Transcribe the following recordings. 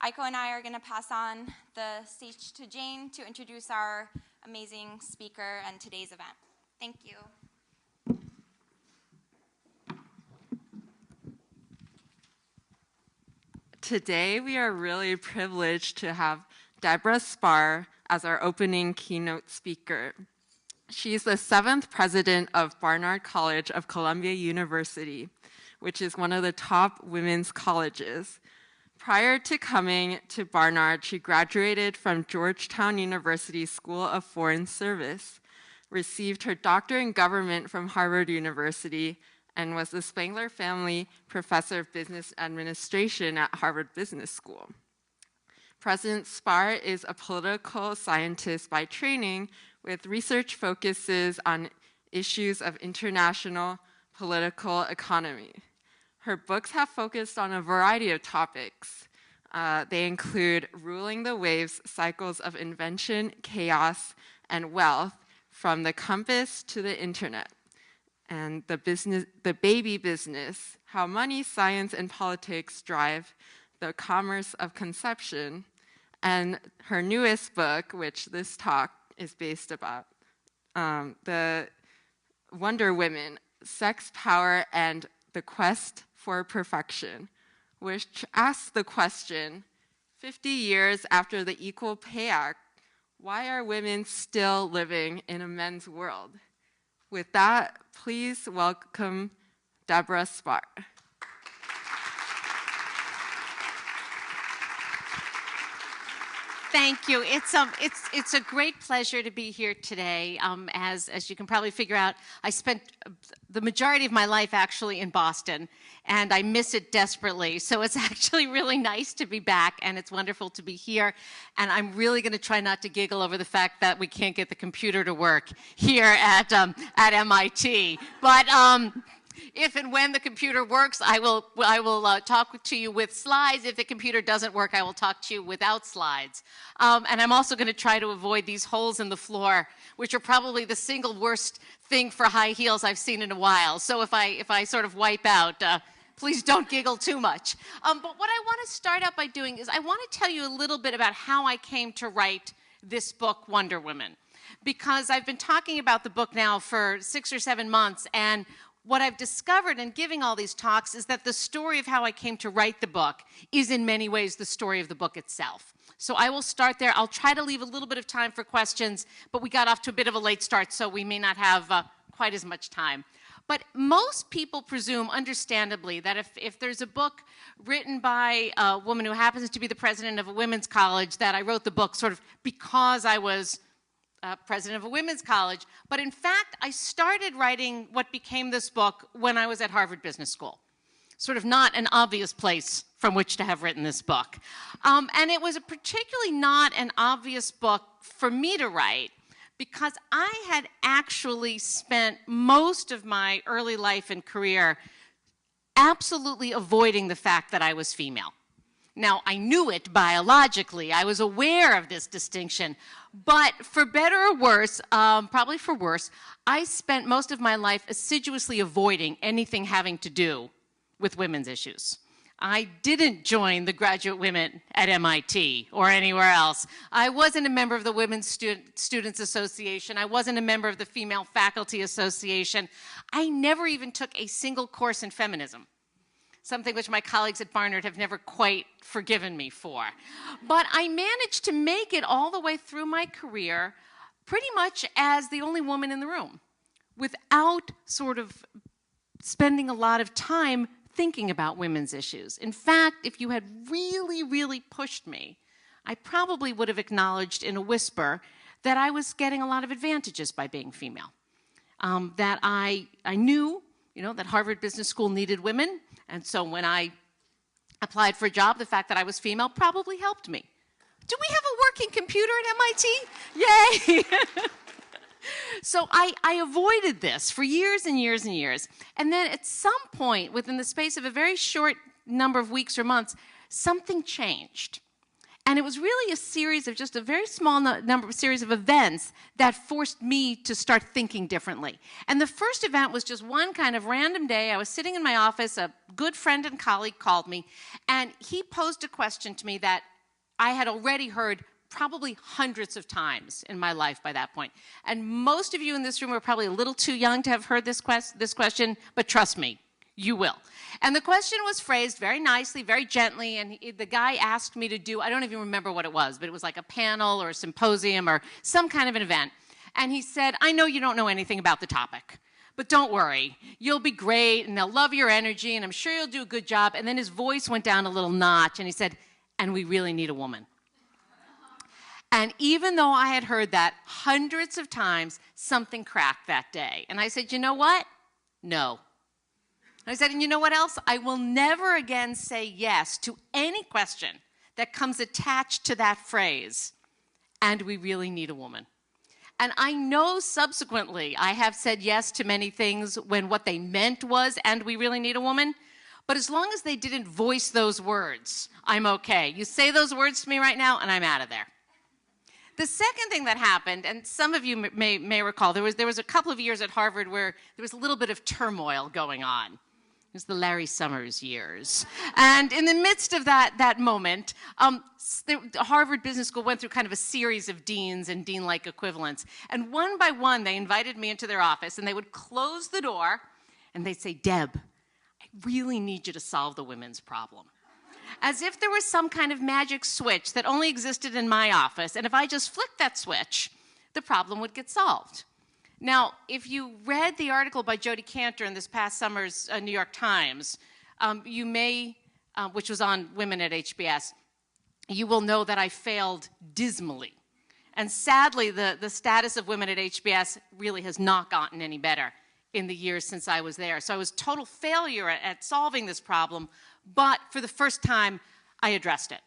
Aiko and I are going to pass on the stage to Jane to introduce our amazing speaker and today's event. Thank you. Today, we are really privileged to have Debora Spar as our opening keynote speaker. She's the 7th president of Barnard College of Columbia University, which is one of the top women's colleges. Prior to coming to Barnard, she graduated from Georgetown University School of Foreign Service, received her doctorate in government from Harvard University, and was the Spangler Family Professor of Business Administration at Harvard Business School. President Spar is a political scientist by training with research focuses on issues of international political economy. Her books have focused on a variety of topics. They include Ruling the Waves, Cycles of Invention, Chaos, and Wealth, From the Compass to the Internet, and the baby business, how money, science, and politics drive the commerce of conception, and her newest book, which this talk is based about, the Wonder Women, Sex, Power, and the Quest for Perfection, which asks the question, 50 years after the Equal Pay Act, why are women still living in a men's world? With that, please welcome Debora Spar. Thank you. It's a great pleasure to be here today. As you can probably figure out, I spent the majority of my life actually in Boston, and I miss it desperately. So it's actually really nice to be back, and it's wonderful to be here. And I'm really going to try not to giggle over the fact that we can't get the computer to work here at MIT. But if and when the computer works, I will talk to you with slides. If the computer doesn't work, I will talk to you without slides. And I'm also going to try to avoid these holes in the floor, which are probably the single worst thing for high heels I've seen in a while. So if I sort of wipe out, please don't giggle too much. But what I want to start out by doing is I want to tell you a little bit about how I came to write this book, Wonder Women. Because I've been talking about the book now for 6 or 7 months, and what I've discovered in giving all these talks is that the story of how I came to write the book is in many ways the story of the book itself. So I will start there. I'll try to leave a little bit of time for questions, but we got off to a bit of a late start, so we may not have quite as much time. But most people presume, understandably, that if there's a book written by a woman who happens to be the president of a women's college, that I wrote the book sort of because I was president of a women's college. But in fact, I started writing what became this book when I was at Harvard Business School. Sort of not an obvious place from which to have written this book. And it was a particularly not an obvious book for me to write because I had actually spent most of my early life and career absolutely avoiding the fact that I was female. Now, I knew it biologically. I was aware of this distinction. But for better or worse, probably for worse, I spent most of my life assiduously avoiding anything having to do with women's issues. I didn't join the graduate women at MIT or anywhere else. I wasn't a member of the Women's Students Association. I wasn't a member of the Female Faculty Association. I never even took a single course in feminism, something which my colleagues at Barnard have never quite forgiven me for. But I managed to make it all the way through my career pretty much as the only woman in the room, without sort of spending a lot of time thinking about women's issues. In fact, if you had really, really pushed me, I probably would have acknowledged in a whisper that I was getting a lot of advantages by being female. That I knew, that Harvard Business School needed women, and so when I applied for a job, the fact that I was female probably helped me. Do we have a working computer at MIT? Yay! So I avoided this for years and years and years. And then at some point, within the space of a very short number of weeks or months, something changed. And it was really a series of just a very small series of events that forced me to start thinking differently. And the first event was just one kind of random day. I was sitting in my office, a good friend and colleague called me, and he posed a question to me that I had already heard probably hundreds of times in my life by that point. And most of you in this room are probably a little too young to have heard this question, but trust me, you will. And the question was phrased very nicely, very gently, and the guy asked me to do, I don't even remember what it was, but it was like a panel or a symposium or some kind of an event. And he said, I know you don't know anything about the topic, but don't worry, you'll be great, and they'll love your energy, and I'm sure you'll do a good job. And then his voice went down a little notch, and he said, and we really need a woman. And even though I had heard that hundreds of times, something cracked that day. And I said, you know what? No. I said, and you know what else? I will never again say yes to any question that comes attached to that phrase, and we really need a woman. And I know subsequently I have said yes to many things when what they meant was, and we really need a woman, but as long as they didn't voice those words, I'm okay. You say those words to me right now, and I'm out of there. The second thing that happened, and some of you may recall, there was a couple of years at Harvard where there was a little bit of turmoil going on. It was the Larry Summers years. And in the midst of that moment, the Harvard Business School went through kind of a series of deans and dean-like equivalents. And one by one, they invited me into their office, and they would close the door, and they'd say, Deb, I really need you to solve the women's problem. As if there was some kind of magic switch that only existed in my office, and if I just flicked that switch, the problem would get solved. Now, if you read the article by Jodi Kantor in this past summer's New York Times, you may, which was on women at HBS, you will know that I failed dismally. And sadly, the status of women at HBS really has not gotten any better in the years since I was there. So I was total failure at solving this problem, but for the first time, I addressed it.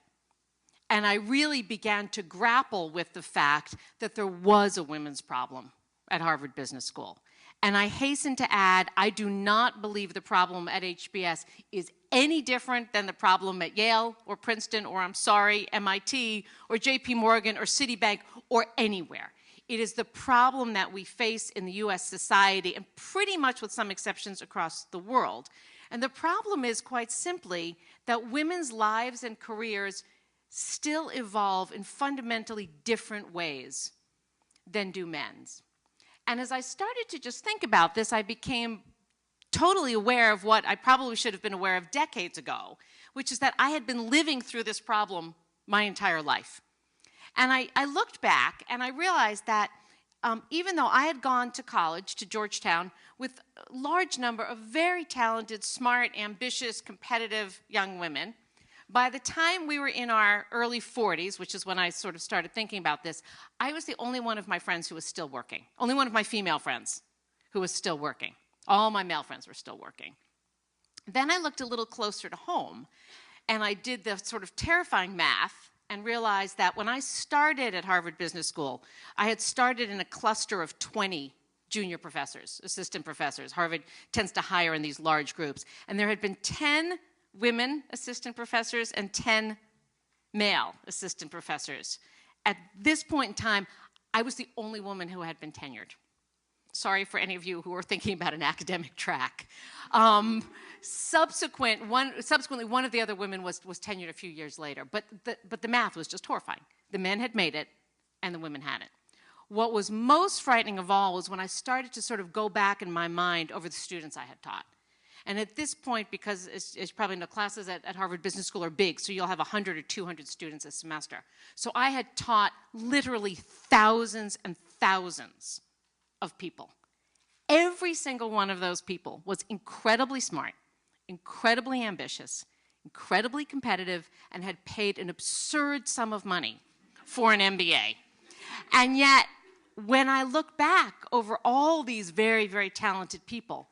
And I really began to grapple with the fact that there was a women's problem at Harvard Business School. And I hasten to add, I do not believe the problem at HBS is any different than the problem at Yale or Princeton or, I'm sorry, MIT or JP Morgan or Citibank or anywhere. It is the problem that we face in the US society and pretty much with some exceptions across the world. And the problem is quite simply that women's lives and careers still evolve in fundamentally different ways than do men's. And as I started to just think about this, I became totally aware of what I probably should have been aware of decades ago, which is that I had been living through this problem my entire life. And I looked back and I realized that even though I had gone to college, to Georgetown, with a large number of very talented, smart, ambitious, competitive young women, by the time we were in our early 40s, which is when I sort of started thinking about this, I was the only one of my friends who was still working. Only one of my female friends who was still working. All my male friends were still working. Then I looked a little closer to home, and I did the sort of terrifying math and realized that when I started at Harvard Business School, I had started in a cluster of 20 junior professors, assistant professors. Harvard tends to hire in these large groups. And there had been 10 women assistant professors and 10 male assistant professors. At this point in time, I was the only woman who had been tenured. Sorry for any of you who are thinking about an academic track. Subsequently, one of the other women was tenured a few years later, but the math was just horrifying. The men had made it, and the women hadn't. What was most frightening of all was when I started to sort of go back in my mind over the students I had taught. And at this point, because as you probably know, classes at Harvard Business School are big, so you'll have 100 or 200 students a semester. So I had taught literally thousands and thousands of people. Every single one of those people was incredibly smart, incredibly ambitious, incredibly competitive, and had paid an absurd sum of money for an MBA. And yet, when I look back over all these very, very talented people,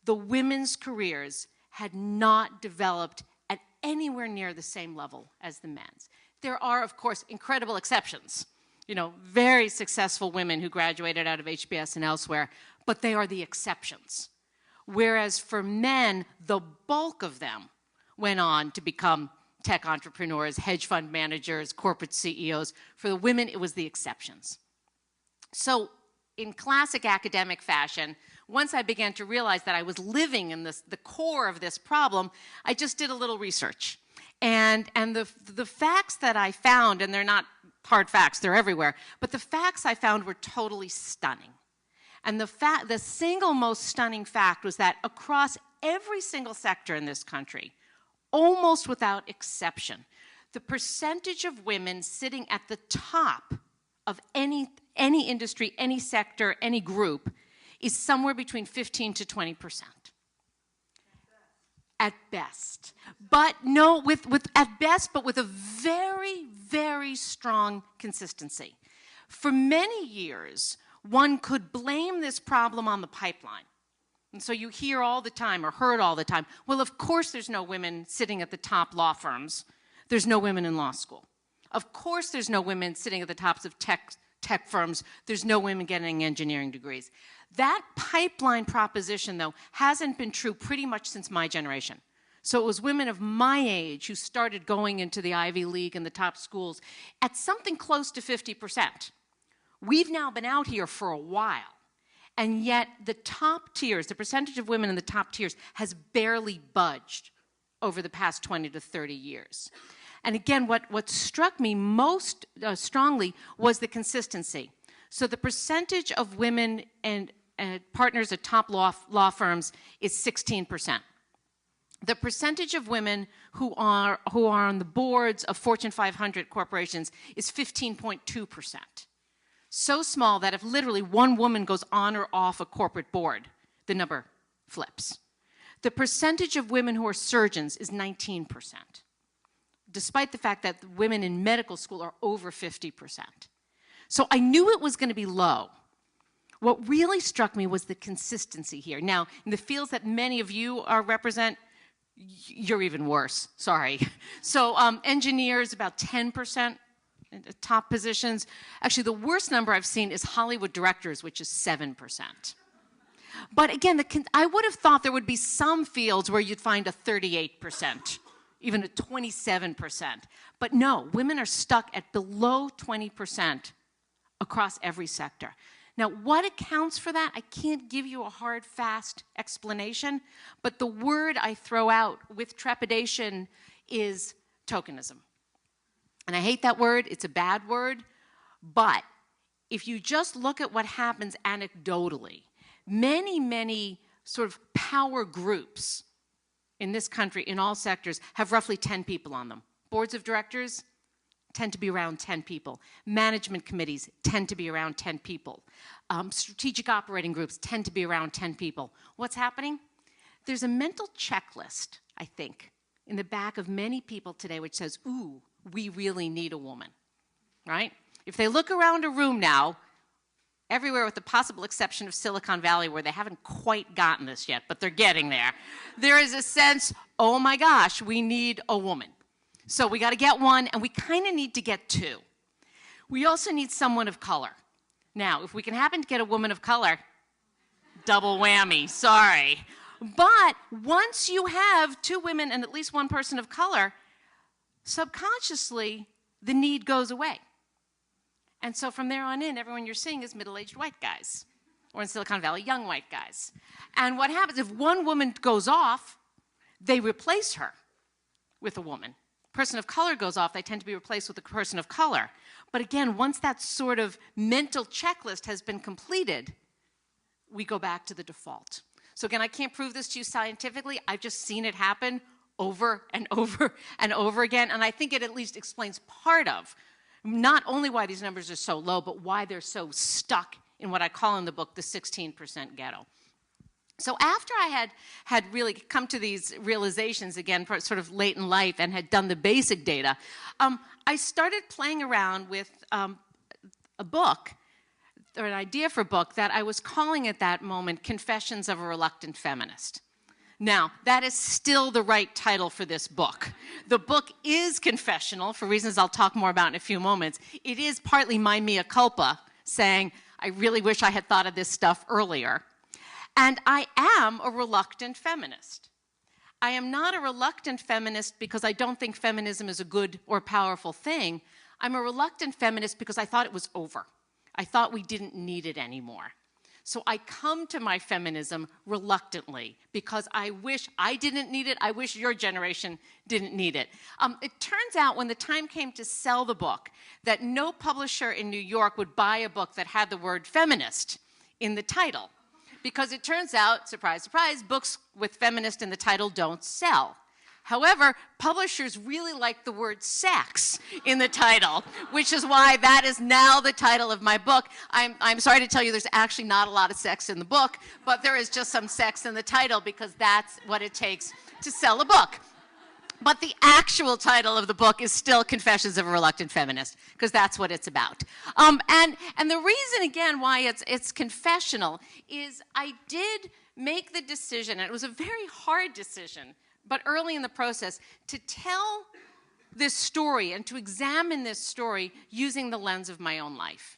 the women's careers had not developed at anywhere near the same level as the men's. There are, of course, incredible exceptions. You know, very successful women who graduated out of HBS and elsewhere, but they are the exceptions. Whereas for men, the bulk of them went on to become tech entrepreneurs, hedge fund managers, corporate CEOs. For the women, it was the exceptions. So in classic academic fashion, once I began to realize that I was living in the core of this problem, I just did a little research. And the facts that I found, and they're not hard facts, they're everywhere, but the facts I found were totally stunning. And the single most stunning fact was that across every single sector in this country, almost without exception, the percentage of women sitting at the top of any industry, any sector, any group is somewhere between 15 to 20%. At best. But no, at best, but with a very, very strong consistency. For many years, one could blame this problem on the pipeline. And so you hear all the time, or heard all the time, well, of course there's no women sitting at the top law firms. There's no women in law school. Of course there's no women sitting at the tops of tech firms. There's no women getting engineering degrees. That pipeline proposition, though, hasn't been true pretty much since my generation. So it was women of my age who started going into the Ivy League and the top schools at something close to 50%. We've now been out here for a while. And yet the top tiers, the percentage of women in the top tiers has barely budged over the past 20 to 30 years. And again, what struck me most strongly was the consistency. So the percentage of women and partners at top law firms is 16%. The percentage of women who are on the boards of Fortune 500 corporations is 15.2%. So small that if literally one woman goes on or off a corporate board, the number flips. The percentage of women who are surgeons is 19%, despite the fact that women in medical school are over 50%. So I knew it was going to be low. What really struck me was the consistency here. Now, in the fields that many of you represent, you're even worse, sorry. So engineers, about 10%. Top positions. Actually, the worst number I've seen is Hollywood directors, which is 7%. But again, I would have thought there would be some fields where you'd find a 38%, even a 27%. But no, women are stuck at below 20% across every sector. Now, what accounts for that? I can't give you a hard, fast explanation, but the word I throw out with trepidation is tokenism. And I hate that word, it's a bad word, but if you just look at what happens anecdotally, many sort of power groups in this country, in all sectors, have roughly 10 people on them. Boards of directors tend to be around 10 people. Management committees tend to be around 10 people. Strategic operating groups tend to be around 10 people. What's happening? There's a mental checklist, I think, in the back of many people today which says, ooh, we really need a woman, right? If they look around a room now, everywhere with the possible exception of Silicon Valley where they haven't quite gotten this yet, but they're getting there, there is a sense, oh my gosh, we need a woman. So we got to get one, and we kind of need to get two. We also need someone of color. Now, if we can happen to get a woman of color, double whammy, sorry. But once you have two women and at least one person of color, subconsciously, the need goes away. And so from there on in, everyone you're seeing is middle-aged white guys, or in Silicon Valley, young white guys. And what happens, if one woman goes off, they replace her with a woman. Person of color goes off, they tend to be replaced with a person of color. But again, once that sort of mental checklist has been completed, we go back to the default. So again, I can't prove this to you scientifically, I've just seen it happen over and over and over again, and I think it at least explains part of not only why these numbers are so low, but why they're so stuck in what I call in the book the 16% ghetto. So after I had really come to these realizations, again, sort of late in life, and had done the basic data, I started playing around with a book, or an idea for a book, that I was calling at that moment Confessions of a Reluctant Feminist. Now, that is still the right title for this book. The book is confessional, for reasons I'll talk more about in a few moments. It is partly my mea culpa, saying, I really wish I had thought of this stuff earlier. And I am a reluctant feminist. I am not a reluctant feminist because I don't think feminism is a good or powerful thing. I'm a reluctant feminist because I thought it was over. I thought we didn't need it anymore. So I come to my feminism reluctantly because I wish I didn't need it. I wish your generation didn't need it. It turns out when the time came to sell the book that no publisher in New York would buy a book that had the word feminist in the title. Because it turns out, surprise, surprise, books with feminist in the title don't sell. However, publishers really like the word sex in the title, which is why that is now the title of my book. I'm sorry to tell you there's actually not a lot of sex in the book, but there is just some sex in the title because that's what it takes to sell a book. But the actual title of the book is still Confessions of a Reluctant Feminist, because that's what it's about. And the reason, again, why it's confessional is I did make the decision, and it was a very hard decision, but early in the process, to tell this story and to examine this story using the lens of my own life.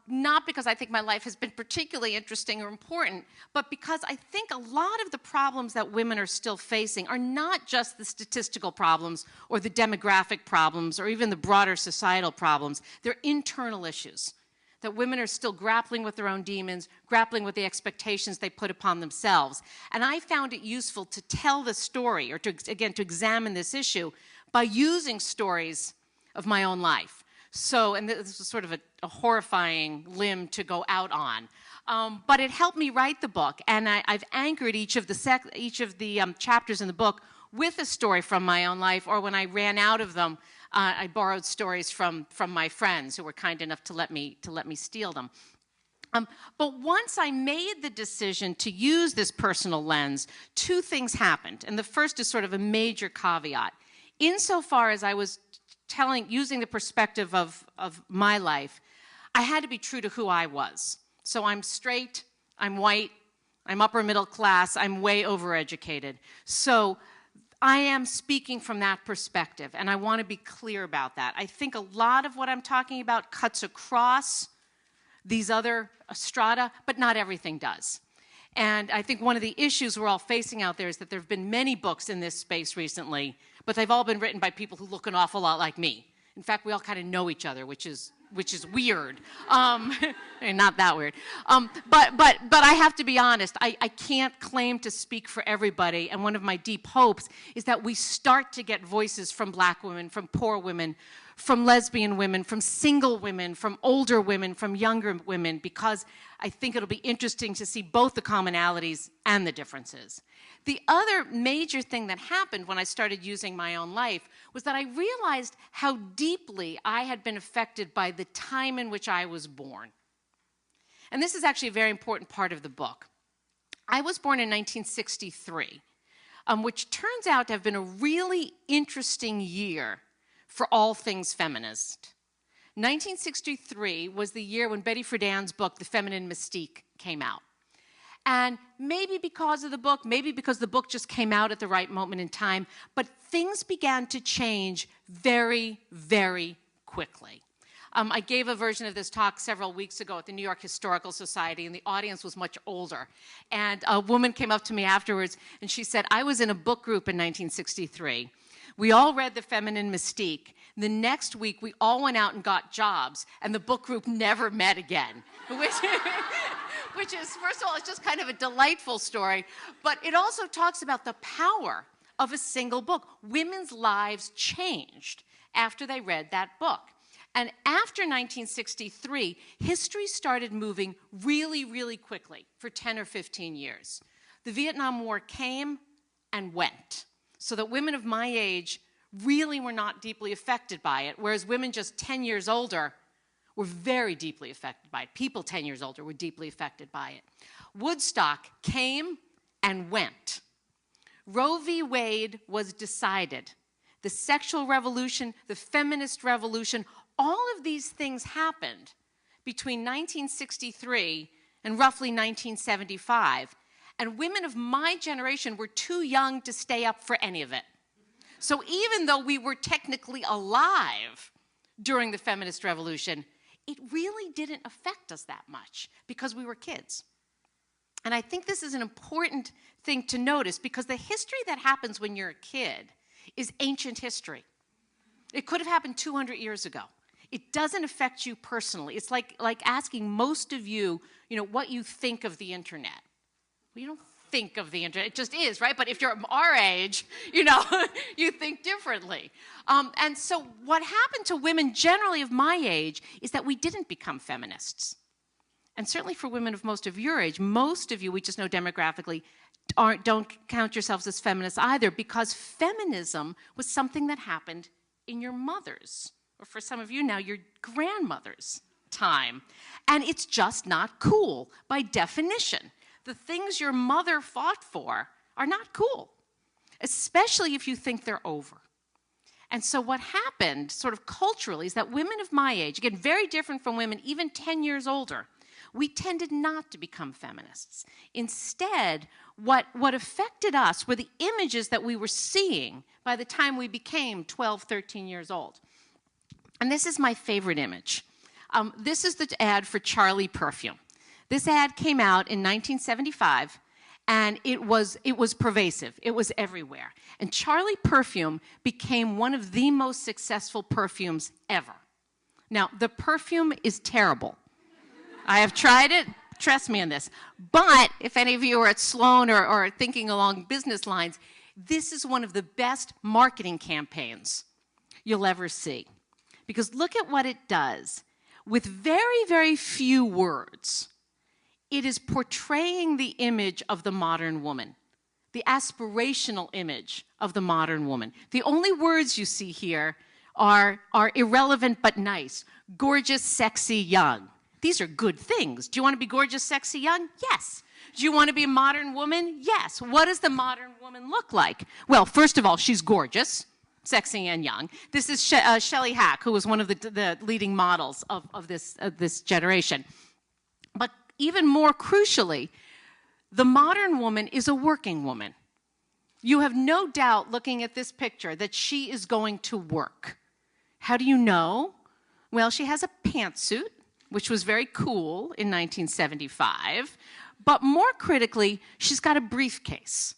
Not because I think my life has been particularly interesting or important, but because I think a lot of the problems that women are still facing are not just the statistical problems or the demographic problems or even the broader societal problems. They're internal issues that women are still grappling with their own demons, grappling with the expectations they put upon themselves. And I found it useful to tell the story, or to examine this issue by using stories of my own life. So, and this was sort of a horrifying limb to go out on. But it helped me write the book, and I've anchored each of the chapters in the book with a story from my own life, or when I ran out of them, I borrowed stories from my friends who were kind enough to let me steal them. But once I made the decision to use this personal lens, two things happened. And the first is sort of a major caveat. Insofar as I was using the perspective of my life, I had to be true to who I was. So I'm straight, I'm white, I'm upper middle class, I'm way overeducated. So I am speaking from that perspective, and I want to be clear about that. I think a lot of what I'm talking about cuts across these other strata, but not everything does. And I think one of the issues we're all facing out there is that there have been many books in this space recently, but they've all been written by people who look an awful lot like me. In fact, we all kind of know each other, which is weird. Not that weird. But I have to be honest, I can't claim to speak for everybody, and one of my deep hopes is that we start to get voices from black women, from poor women, from lesbian women, from single women, from older women, from younger women, because I think it'll be interesting to see both the commonalities and the differences. The other major thing that happened when I started using my own life was that I realized how deeply I had been affected by the time in which I was born. And this is actually a very important part of the book. I was born in 1963, which turns out to have been a really interesting year for all things feminist. 1963 was the year when Betty Friedan's book, The Feminine Mystique, came out. And maybe because of the book, maybe because the book just came out at the right moment in time, but things began to change very, very quickly. I gave a version of this talk several weeks ago at the New York Historical Society, and the audience was much older. And a woman came up to me afterwards, and she said, I was in a book group in 1963. We all read The Feminine Mystique. The next week, we all went out and got jobs, and the book group never met again, which is, first of all, it's just kind of a delightful story, but it also talks about the power of a single book. Women's lives changed after they read that book. And after 1963, history started moving really, really quickly for 10 or 15 years. The Vietnam War came and went, so that women of my age really were not deeply affected by it, whereas women just 10 years older were very deeply affected by it. People 10 years older were deeply affected by it. Woodstock came and went. Roe v. Wade was decided. The sexual revolution, the feminist revolution, all of these things happened between 1963 and roughly 1975. And women of my generation were too young to stay up for any of it. So even though we were technically alive during the feminist revolution, it really didn't affect us that much because we were kids. And I think this is an important thing to notice because the history that happens when you're a kid is ancient history. It could have happened 200 years ago. It doesn't affect you personally. It's like asking most of you, what you think of the internet. Well, you don't think of the internet. It just is, right? But if you're our age, you think differently. And so what happened to women generally of my age is that we didn't become feminists. And certainly for women of most of your age, most of you, we just know demographically, don't count yourselves as feminists either, because feminism was something that happened in your mother's, or for some of you now, your grandmother's time. And it's just not cool by definition. The things your mother fought for are not cool, especially if you think they're over. And so what happened sort of culturally is that women of my age, again, very different from women even 10 years older, we tended not to become feminists. Instead, what affected us were the images that we were seeing by the time we became 12, 13 years old. And this is my favorite image. This is the ad for Charlie Perfume. This ad came out in 1975, and it was pervasive. It was everywhere. And Charlie Perfume became one of the most successful perfumes ever. Now, the perfume is terrible. I have tried it. Trust me on this. But if any of you are at Sloan or thinking along business lines, this is one of the best marketing campaigns you'll ever see. Because look at what it does. With very, very few words, it is portraying the image of the modern woman, the aspirational image of the modern woman. The only words you see here are irrelevant but nice. Gorgeous, sexy, young. These are good things. Do you want to be gorgeous, sexy, young? Yes. Do you want to be a modern woman? Yes. What does the modern woman look like? Well, first of all, she's gorgeous, sexy, and young. This is Shelley Hack, who was one of the leading models of this generation. But even more crucially, the modern woman is a working woman. You have no doubt, looking at this picture, that she is going to work. How do you know? Well, she has a pantsuit, which was very cool in 1975. But more critically, she's got a briefcase.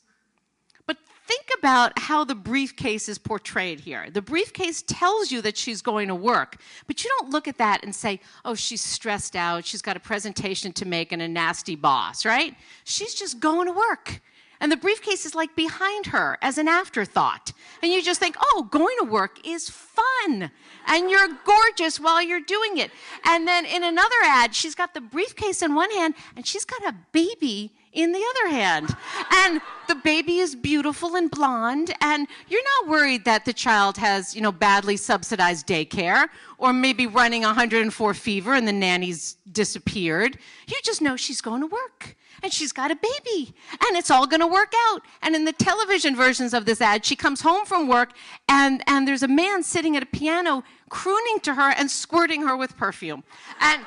But think about how the briefcase is portrayed here. The briefcase tells you that she's going to work, but you don't look at that and say, oh, she's stressed out, she's got a presentation to make and a nasty boss, right? She's just going to work. And the briefcase is like behind her as an afterthought. And you just think, oh, going to work is fun. And you're gorgeous while you're doing it. And then in another ad, she's got the briefcase in one hand and she's got a baby in the other hand. And the baby is beautiful and blonde. And you're not worried that the child has, badly subsidized daycare or maybe running 104 fever and the nanny's disappeared. You just know she's going to work. And she's got a baby, and it's all going to work out. And in the television versions of this ad, she comes home from work, and there's a man sitting at a piano crooning to her and squirting her with perfume. And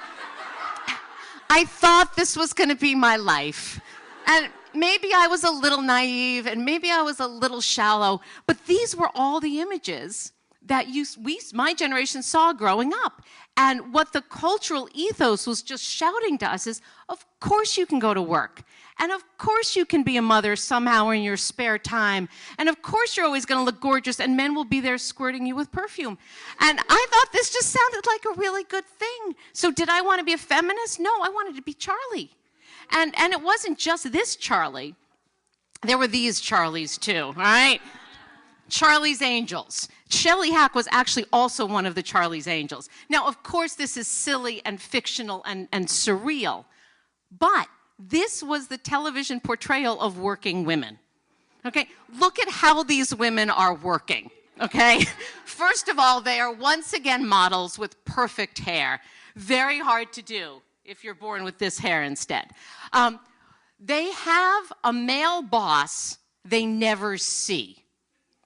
I thought this was going to be my life. And maybe I was a little naive, and maybe I was a little shallow, but these were all the images that my generation saw growing up. And what the cultural ethos was just shouting to us is, of course you can go to work. And of course you can be a mother somehow in your spare time. And of course you're always going to look gorgeous and men will be there squirting you with perfume. And I thought this just sounded like a really good thing. So did I want to be a feminist? No, I wanted to be Charlie. And it wasn't just this Charlie. There were these Charlies too, all right? Charlie's Angels. Shelley Hack was actually also one of the Charlie's Angels. Now, of course, this is silly and fictional and surreal, but this was the television portrayal of working women. Okay, look at how these women are working, okay? First of all, they are once again models with perfect hair. Very hard to do if you're born with this hair instead. They have a male boss they never see.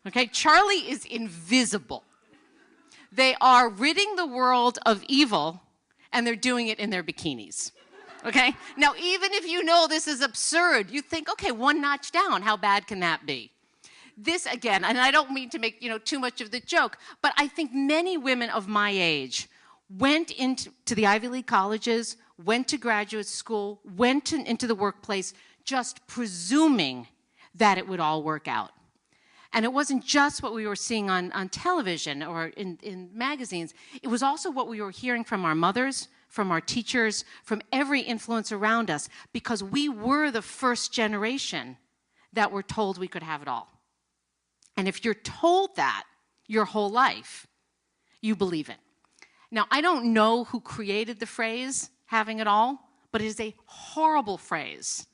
Okay, Charlie is invisible. They are ridding the world of evil, and they're doing it in their bikinis. Okay? Now, even if you know this is absurd, you think, okay, one notch down, how bad can that be? This, again, and I don't mean to make too much of the joke, but I think many women of my age went into the Ivy League colleges, went to graduate school, went into the workplace, just presuming that it would all work out. And it wasn't just what we were seeing on television or in magazines. It was also what we were hearing from our mothers, from our teachers, from every influence around us, because we were the first generation that were told we could have it all. And if you're told that your whole life, you believe it. Now, I don't know who created the phrase, having it all, but it is a horrible phrase.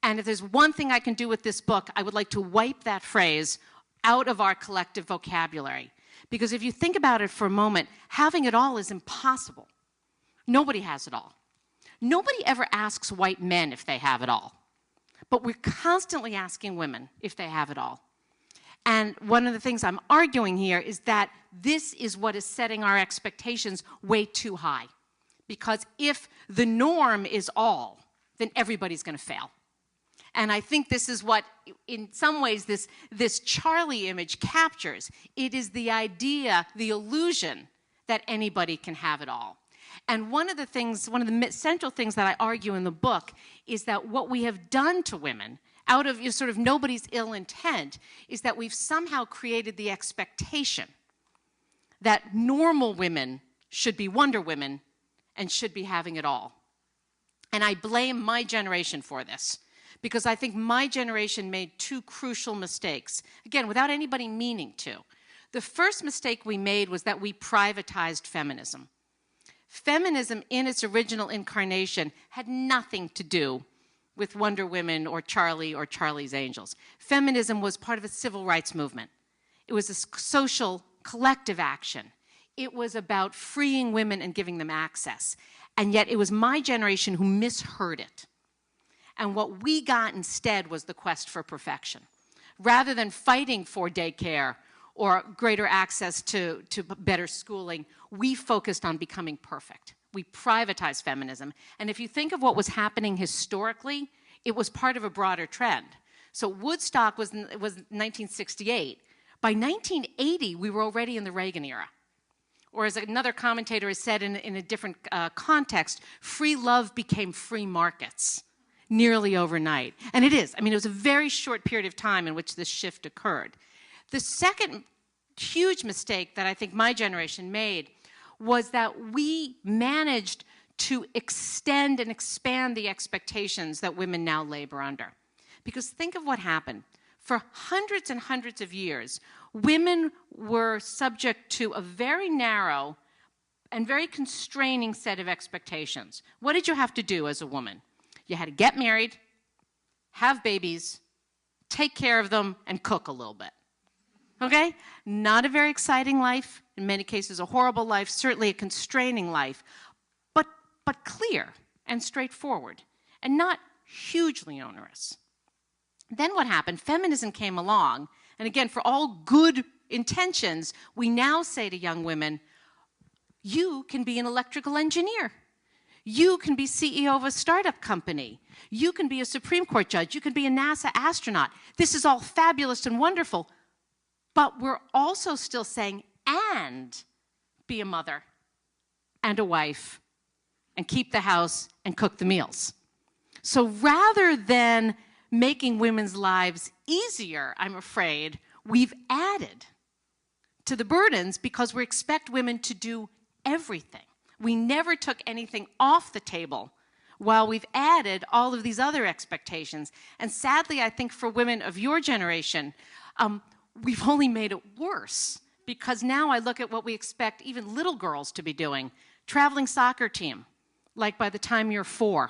And if there's one thing I can do with this book, I would like to wipe that phrase out of our collective vocabulary. Because if you think about it for a moment, having it all is impossible. Nobody has it all. Nobody ever asks white men if they have it all. But we're constantly asking women if they have it all. And one of the things I'm arguing here is that this is what is setting our expectations way too high. Because if the norm is all, then everybody's going to fail. And I think this is what, in some ways, this Charlie image captures. It is the idea, the illusion, that anybody can have it all. And one of the central things that I argue in the book is that what we have done to women, out of sort of nobody's ill intent, is that we've somehow created the expectation that normal women should be Wonder Women and should be having it all. And I blame my generation for this, because I think my generation made two crucial mistakes, again, without anybody meaning to. The first mistake we made was that we privatized feminism. Feminism, in its original incarnation, had nothing to do with Wonder Women or Charlie's Angels. Feminism was part of a civil rights movement. It was a social collective action. It was about freeing women and giving them access. And yet it was my generation who misheard it. And what we got instead was the quest for perfection. Rather than fighting for daycare or greater access to better schooling, we focused on becoming perfect. We privatized feminism. And if you think of what was happening historically, it was part of a broader trend. So Woodstock was 1968. By 1980, we were already in the Reagan era. Or as another commentator has said in a different context, free love became free markets nearly overnight. And it is. I mean, it was a very short period of time in which this shift occurred. The second huge mistake that I think my generation made was that we managed to extend and expand the expectations that women now labor under. Because think of what happened. For hundreds and hundreds of years, women were subject to a very narrow and very constraining set of expectations. What did you have to do as a woman? You had to get married, have babies, take care of them, and cook a little bit. Okay? Not a very exciting life, in many cases a horrible life, certainly a constraining life, but clear and straightforward, and not hugely onerous. Then what happened? Feminism came along, and again, for all good intentions, we now say to young women, you can be an electrical engineer. You can be CEO of a startup company. You can be a Supreme Court judge. You can be a NASA astronaut. This is all fabulous and wonderful. But we're also still saying, and be a mother and a wife and keep the house and cook the meals. So rather than making women's lives easier, I'm afraid, we've added to the burdens because we expect women to do everything. We never took anything off the table while we've added all of these other expectations. And sadly, I think for women of your generation, we've only made it worse, because now I look at what we expect even little girls to be doing. Traveling soccer team, like by the time you're 4.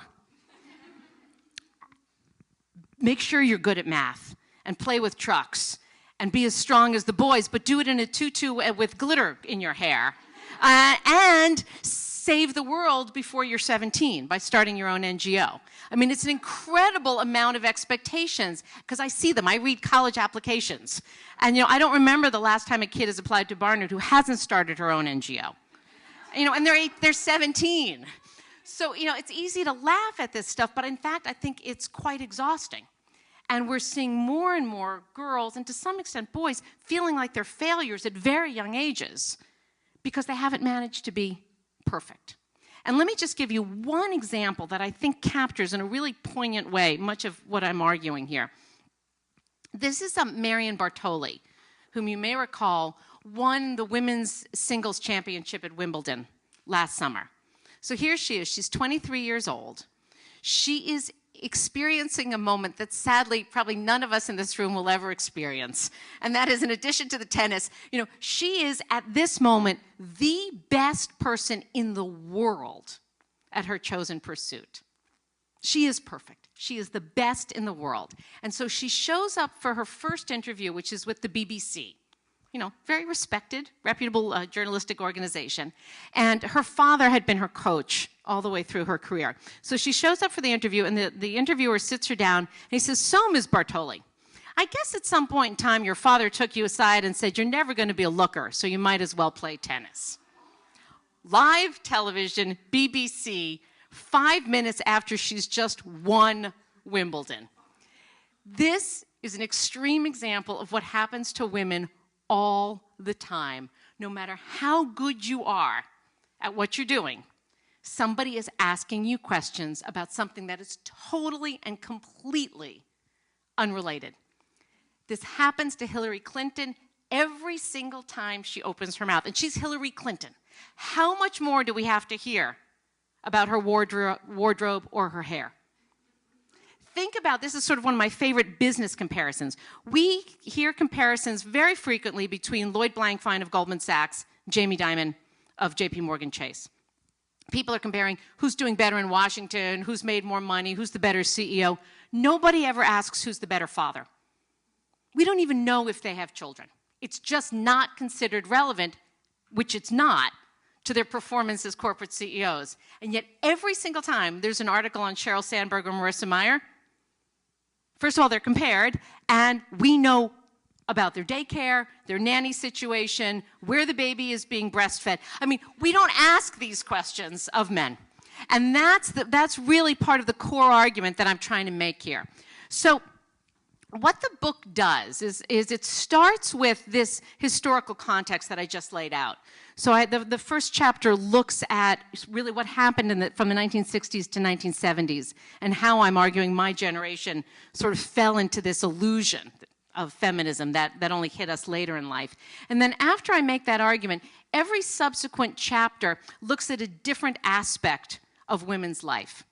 Make sure you're good at math and play with trucks and be as strong as the boys, but do it in a tutu with glitter in your hair. And save the world before you're 17 by starting your own NGO. I mean, it's an incredible amount of expectations, because I see them. I read college applications. And, I don't remember the last time a kid has applied to Barnard who hasn't started her own NGO. And they're 17. So, it's easy to laugh at this stuff, but in fact, I think it's quite exhausting. And we're seeing more and more girls, and to some extent boys, feeling like they're failures at very young ages, because they haven't managed to be perfect. And let me just give you one example that I think captures in a really poignant way much of what I'm arguing here. This is Marion Bartoli, whom you may recall won the women's singles championship at Wimbledon last summer. So here she is. She's 23 years old. She is experiencing a moment that sadly probably none of us in this room will ever experience. And that is, in addition to the tennis, you know, she is at this moment the best person in the world at her chosen pursuit. She is perfect. She is the best in the world. And so she shows up for her first interview, which is with the BBC. You know, very respected, reputable journalistic organization. And her father had been her coach all the way through her career. So she shows up for the interview, and the interviewer sits her down, and he says, "So, Ms. Bartoli, I guess at some point in time your father took you aside and said, you're never going to be a looker, so you might as well play tennis." Live television, BBC, 5 minutes after she's just won Wimbledon. This is an extreme example of what happens to women all the time. No matter how good you are at what you're doing, somebody is asking you questions about something that is totally and completely unrelated. This happens to Hillary Clinton every single time she opens her mouth. And she's Hillary Clinton. How much more do we have to hear about her wardrobe or her hair? Think about, this is sort of one of my favorite business comparisons. We hear comparisons very frequently between Lloyd Blankfein of Goldman Sachs, Jamie Dimon of JP Morgan Chase. People are comparing who's doing better in Washington, who's made more money, who's the better CEO. Nobody ever asks who's the better father. We don't even know if they have children. It's just not considered relevant, which it's not, to their performance as corporate CEOs. And yet every single time there's an article on Sheryl Sandberg or Marissa Mayer, first of all, they're compared, and we know about their daycare, their nanny situation, where the baby is being breastfed. I mean, we don't ask these questions of men. And that's really part of the core argument that I'm trying to make here. So what the book does is it starts with this historical context that I just laid out. So the first chapter looks at really what happened from the 1960s to 1970s and how I'm arguing my generation sort of fell into this illusion of feminism that only hit us later in life. And then after I make that argument, every subsequent chapter looks at a different aspect of women's life.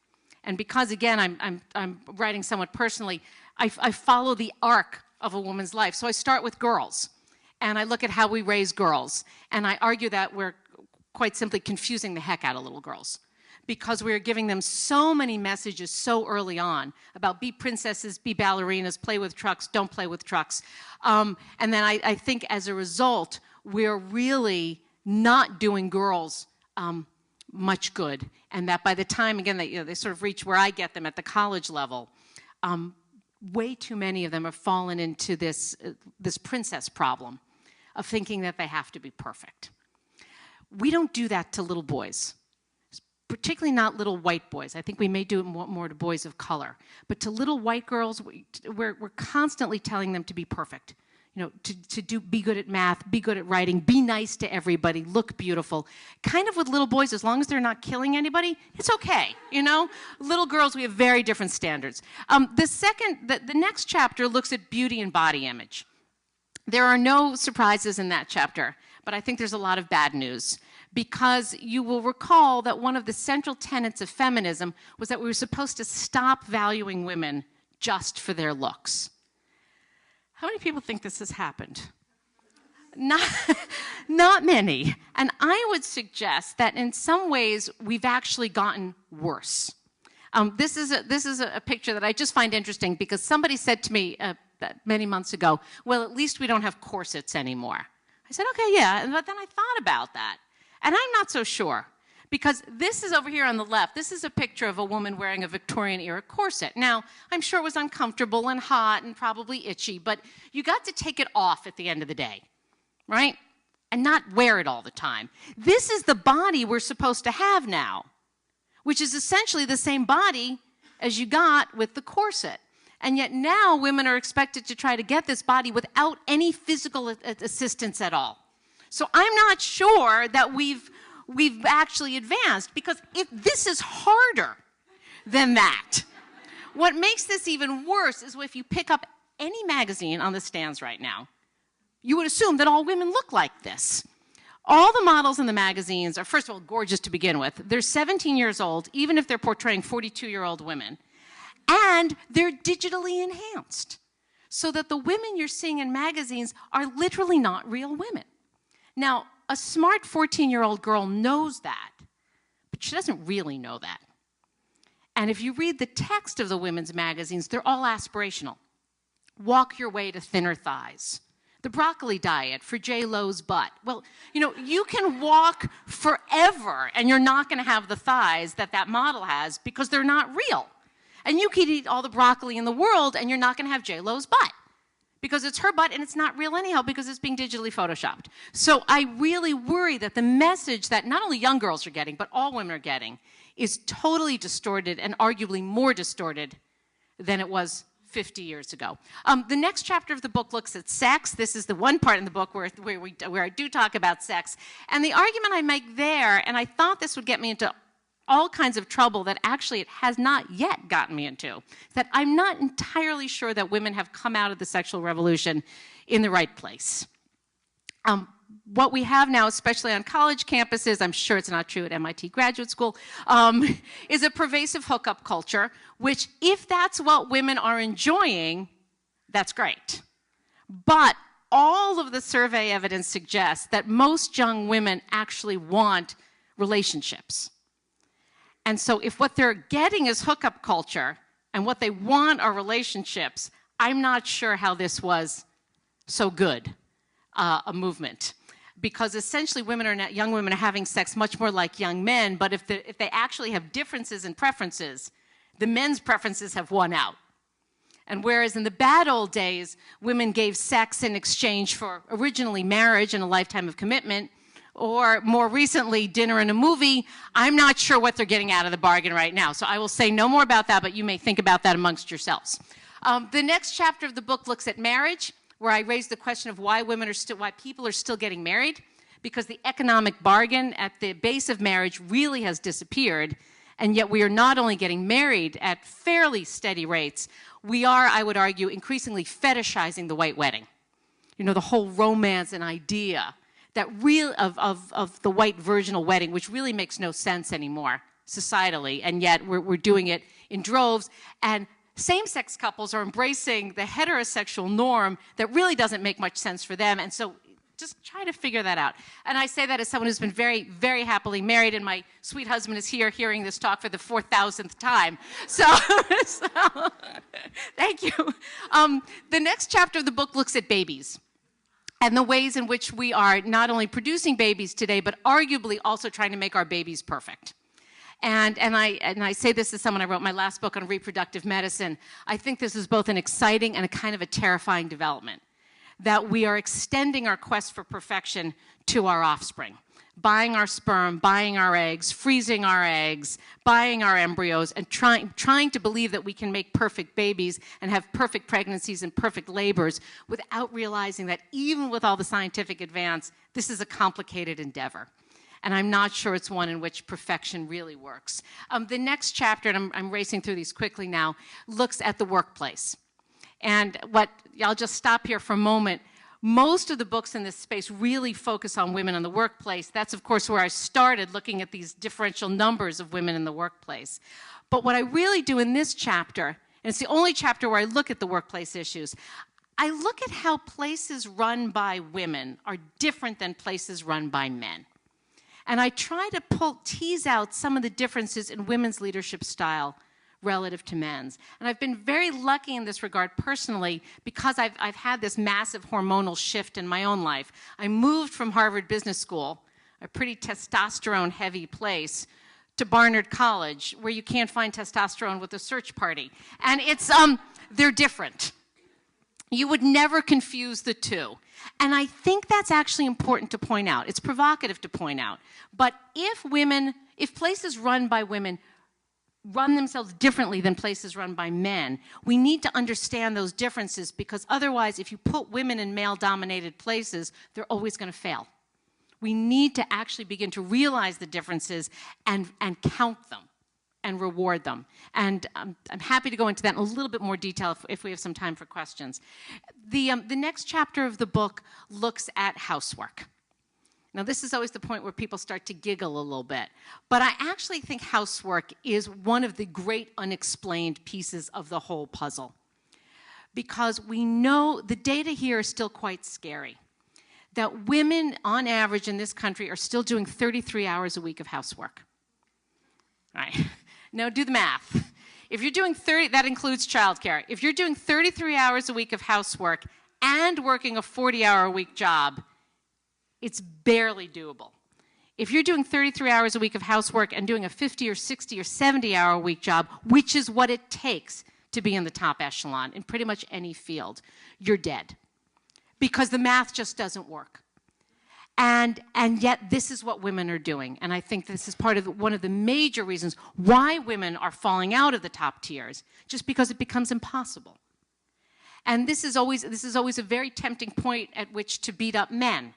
And because, again, I'm writing somewhat personally, I follow the arc of a woman's life. So I start with girls, and I look at how we raise girls. And I argue that we're quite simply confusing the heck out of little girls because we're giving them so many messages so early on about be princesses, be ballerinas, play with trucks, don't play with trucks. And then I think as a result, we're really not doing girls much good. And that by the time, again, they sort of reach where I get them at the college level, way too many of them have fallen into this princess problem of thinking that they have to be perfect. We don't do that to little boys, particularly not little white boys. I think we may do it more to boys of color. But to little white girls, we're constantly telling them to be perfect. You know, be good at math, be good at writing, be nice to everybody, look beautiful. Kind of with little boys, as long as they're not killing anybody, it's okay, you know? Little girls, we have very different standards. The next chapter looks at beauty and body image. There are no surprises in that chapter, but I think there's a lot of bad news because you will recall that one of the central tenets of feminism was that we were supposed to stop valuing women just for their looks. How many people think this has happened? Not many. And I would suggest that in some ways we've actually gotten worse. This is a picture that I just find interesting because somebody said to me many months ago, well, at least we don't have corsets anymore. I said, okay, yeah, but then I thought about that. And I'm not so sure. Because this is over here on the left. This is a picture of a woman wearing a Victorian-era corset. Now, I'm sure it was uncomfortable and hot and probably itchy, but you got to take it off at the end of the day, right? And not wear it all the time. This is the body we're supposed to have now, which is essentially the same body as you got with the corset. And yet now women are expected to try to get this body without any physical assistance at all. So I'm not sure that we've we've actually advanced, because if this is harder than that. What makes this even worse is if you pick up any magazine on the stands right now, you would assume that all women look like this. All the models in the magazines are, first of all, gorgeous to begin with. They're 17 years old, even if they're portraying 42-year-old women. And they're digitally enhanced, so that the women you're seeing in magazines are literally not real women. Now, a smart 14-year-old girl knows that, but she doesn't really know that. And if you read the text of the women's magazines, they're all aspirational. Walk your way to thinner thighs. The broccoli diet for J-Lo's butt. Well, you know, you can walk forever and you're not going to have the thighs that that model has because they're not real. And you could eat all the broccoli in the world and you're not going to have J-Lo's butt because it's her butt and it's not real anyhow because it's being digitally photoshopped. So I really worry that the message that not only young girls are getting, but all women are getting, is totally distorted and arguably more distorted than it was 50 years ago. The next chapter of the book looks at sex. This is the one part in the book where I do talk about sex. And the argument I make there, and I thought this would get me into all kinds of trouble that actually it has not yet gotten me into, that I'm not entirely sure that women have come out of the sexual revolution in the right place. What we have now, especially on college campuses, I'm sure it's not true at MIT graduate school, is a pervasive hookup culture, which if that's what women are enjoying, that's great. But all of the survey evidence suggests that most young women actually want relationships. And so if what they're getting is hookup culture and what they want are relationships, I'm not sure how this was so good a movement. Because essentially young women are having sex much more like young men, but if they actually have differences in preferences, the men's preferences have won out. And whereas in the bad old days, women gave sex in exchange for originally marriage and a lifetime of commitment, or more recently, dinner and a movie, I'm not sure what they're getting out of the bargain right now. So I will say no more about that, but you may think about that amongst yourselves. The next chapter of the book looks at marriage, where I raise the question of why people are still getting married, because the economic bargain at the base of marriage really has disappeared, and yet we are not only getting married at fairly steady rates, we are, I would argue, increasingly fetishizing the white wedding. You know, the whole romance and idea that of the white virginal wedding, which really makes no sense anymore societally, and yet we're doing it in droves. And same-sex couples are embracing the heterosexual norm that really doesn't make much sense for them, and so just try to figure that out. And I say that as someone who's been very, very happily married, and my sweet husband is here hearing this talk for the 4,000th time. So thank you. The next chapter of the book looks at babies and the ways in which we are not only producing babies today, but arguably also trying to make our babies perfect. And I say this as someone, I wrote my last book on reproductive medicine. I think this is both an exciting and a kind of a terrifying development, that we are extending our quest for perfection to our offspring, buying our sperm, buying our eggs, freezing our eggs, buying our embryos, and trying to believe that we can make perfect babies and have perfect pregnancies and perfect labors without realizing that even with all the scientific advance, this is a complicated endeavor. And I'm not sure it's one in which perfection really works. The next chapter, and I'm racing through these quickly now, looks at the workplace. And I'll just stop here for a moment. Most of the books in this space really focus on women in the workplace. That's, of course, where I started looking at these differential numbers of women in the workplace. But what I really do in this chapter, and it's the only chapter where I look at the workplace issues, I look at how places run by women are different than places run by men. And I try to tease out some of the differences in women's leadership style relative to men's. And I've been very lucky in this regard personally because I've had this massive hormonal shift in my own life. I moved from Harvard Business School, a pretty testosterone-heavy place, to Barnard College, where you can't find testosterone with a search party. And it's, they're different. You would never confuse the two. And I think that's actually important to point out. It's provocative to point out. But if places run by women run themselves differently than places run by men, we need to understand those differences, because otherwise, if you put women in male-dominated places, they're always going to fail. We need to actually begin to realize the differences and count them and reward them. And I'm happy to go into that in a little bit more detail if we have some time for questions. The next chapter of the book looks at housework. Now, this is always the point where people start to giggle a little bit. But I actually think housework is one of the great unexplained pieces of the whole puzzle. Because we know the data here is still quite scary. That women, on average in this country, are still doing 33 hours a week of housework. All right. Now, do the math. If you're doing that includes childcare. If you're doing 33 hours a week of housework and working a 40-hour-a-week job, it's barely doable. If you're doing 33 hours a week of housework and doing a 50 or 60 or 70-hour-a-week job, which is what it takes to be in the top echelon in pretty much any field, you're dead. Because the math just doesn't work. And yet this is what women are doing. And I think this is part of one of the major reasons why women are falling out of the top tiers, just because it becomes impossible. And this is always a very tempting point at which to beat up men,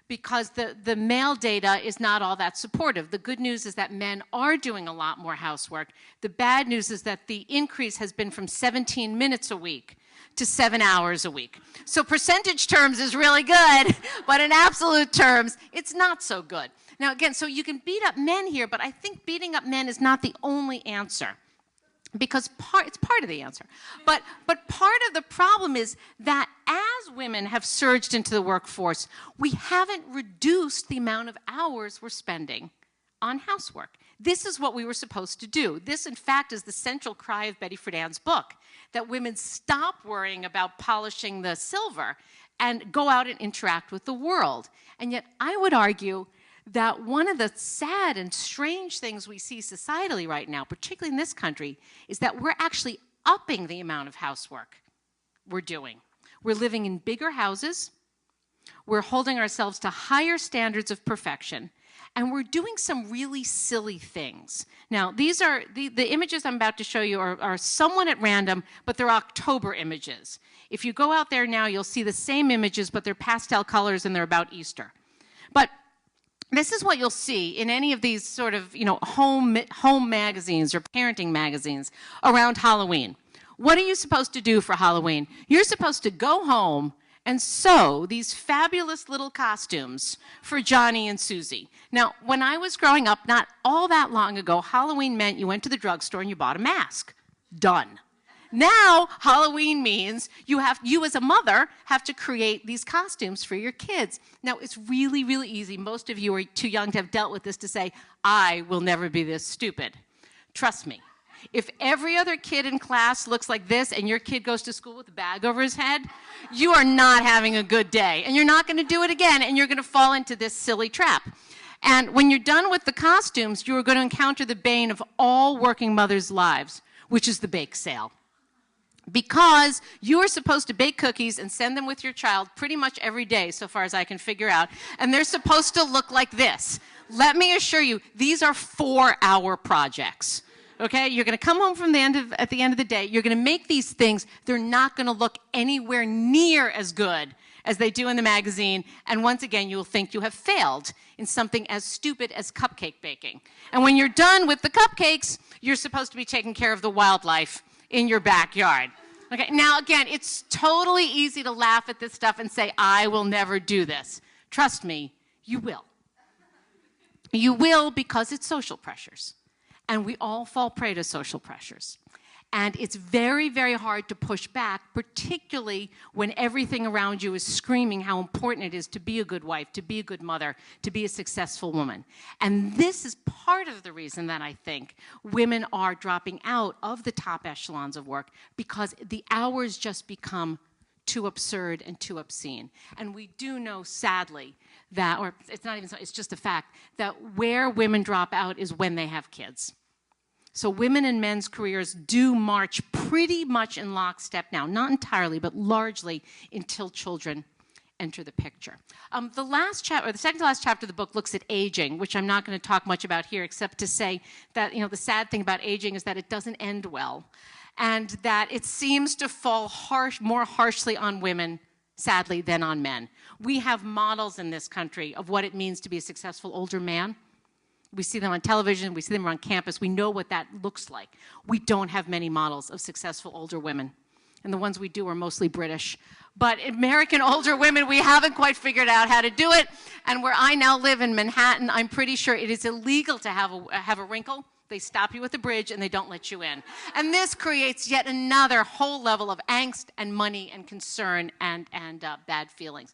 because the male data is not all that supportive. The good news is that men are doing a lot more housework. The bad news is that the increase has been from 17 minutes a week to 7 hours a week. So percentage terms is really good, but in absolute terms, it's not so good. Now again, so you can beat up men here, but I think beating up men is not the only answer. Because it's part of the answer. But part of the problem is that as women have surged into the workforce, we haven't reduced the amount of hours we're spending on housework. This is what we were supposed to do. This, in fact, is the central cry of Betty Friedan's book, that women stop worrying about polishing the silver and go out and interact with the world. And yet I would argue that one of the sad and strange things we see societally right now, particularly in this country, is that we're actually upping the amount of housework we're doing. We're living in bigger houses, we're holding ourselves to higher standards of perfection, and we're doing some really silly things. Now, these are, the images I'm about to show you are somewhat at random, but they're October images. If you go out there now, you'll see the same images, but they're pastel colors and they're about Easter. But this is what you'll see in any of these sort of, home magazines or parenting magazines around Halloween. What are you supposed to do for Halloween? You're supposed to go home and sew these fabulous little costumes for Johnny and Susie. Now, when I was growing up, not all that long ago, Halloween meant you went to the drugstore and you bought a mask. Done. Now, Halloween means you as a mother have to create these costumes for your kids. Now, it's really, really easy. Most of you are too young to have dealt with this to say, I will never be this stupid. Trust me. If every other kid in class looks like this and your kid goes to school with a bag over his head, you are not having a good day. And you're not going to do it again, and you're going to fall into this silly trap. And when you're done with the costumes, you are going to encounter the bane of all working mothers' lives, which is the bake sale. Because you are supposed to bake cookies and send them with your child pretty much every day, so far as I can figure out, and they're supposed to look like this. Let me assure you, these are 4-hour projects. Okay, you're going to come home from at the end of the day, you're going to make these things, they're not going to look anywhere near as good as they do in the magazine, and once again, you'll think you have failed in something as stupid as cupcake baking. And when you're done with the cupcakes, you're supposed to be taking care of the wildlife in your backyard. Okay, now again, it's totally easy to laugh at this stuff and say, I will never do this. Trust me, you will. You will, because it's social pressures. And we all fall prey to social pressures. And it's very, very hard to push back, particularly when everything around you is screaming how important it is to be a good wife, to be a good mother, to be a successful woman. And this is part of the reason that I think women are dropping out of the top echelons of work, because the hours just become too absurd and too obscene. And we do know, sadly, that, or it's not even so, it's just a fact, that where women drop out is when they have kids. So women and men's careers do march pretty much in lockstep now, not entirely, but largely until children enter the picture. The last chapter, or the second to last chapter of the book, looks at aging, which I'm not going to talk much about here, except to say that the sad thing about aging is that it doesn't end well, and that it seems to fall more harshly on women sadly, than on men. We have models in this country of what it means to be a successful older man. We see them on television, we see them on campus, we know what that looks like. We don't have many models of successful older women. And the ones we do are mostly British. But American older women, we haven't quite figured out how to do it. And where I now live in Manhattan, I'm pretty sure it is illegal to have a wrinkle. They stop you at the bridge and they don't let you in. And this creates yet another whole level of angst and money and concern and bad feelings.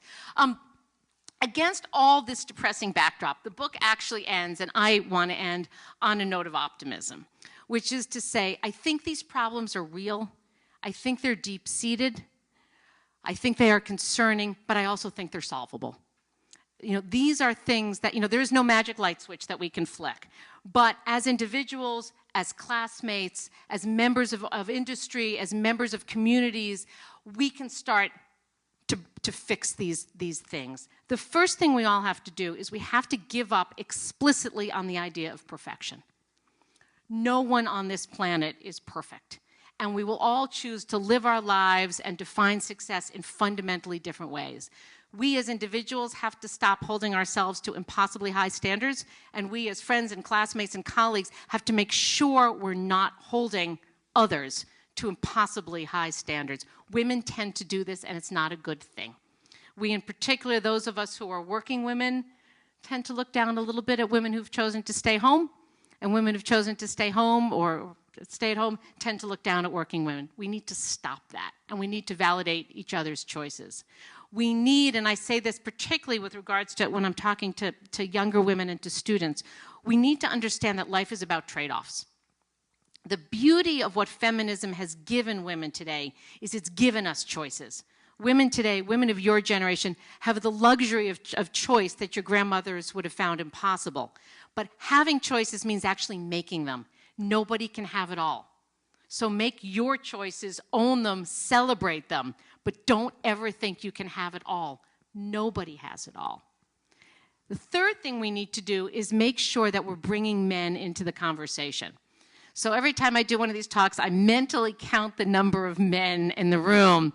Against all this depressing backdrop, the book actually ends, and I want to end on a note of optimism, which is to say, I think these problems are real. I think they're deep-seated. I think they are concerning, but I also think they're solvable. These are things that, there is no magic light switch that we can flick. But as individuals, as classmates, as members of industry, as members of communities, we can start to fix these things. The first thing we all have to do is we have to give up explicitly on the idea of perfection. No one on this planet is perfect. And we will all choose to live our lives and define success in fundamentally different ways. We as individuals have to stop holding ourselves to impossibly high standards, and we as friends and classmates and colleagues have to make sure we're not holding others to impossibly high standards. Women tend to do this, and it's not a good thing. We, in particular, those of us who are working women, tend to look down a little bit at women who've chosen to stay home, and women who've chosen to stay home or stay at home tend to look down at working women. We need to stop that, and we need to validate each other's choices. We need, and I say this particularly with regards to when I'm talking to younger women and to students, we need to understand that life is about trade-offs. The beauty of what feminism has given women today is it's given us choices. Women today, women of your generation, have the luxury of choice that your grandmothers would have found impossible. But having choices means actually making them. Nobody can have it all. So make your choices, own them, celebrate them, but don't ever think you can have it all. Nobody has it all. The third thing we need to do is make sure that we're bringing men into the conversation. So every time I do one of these talks, I mentally count the number of men in the room.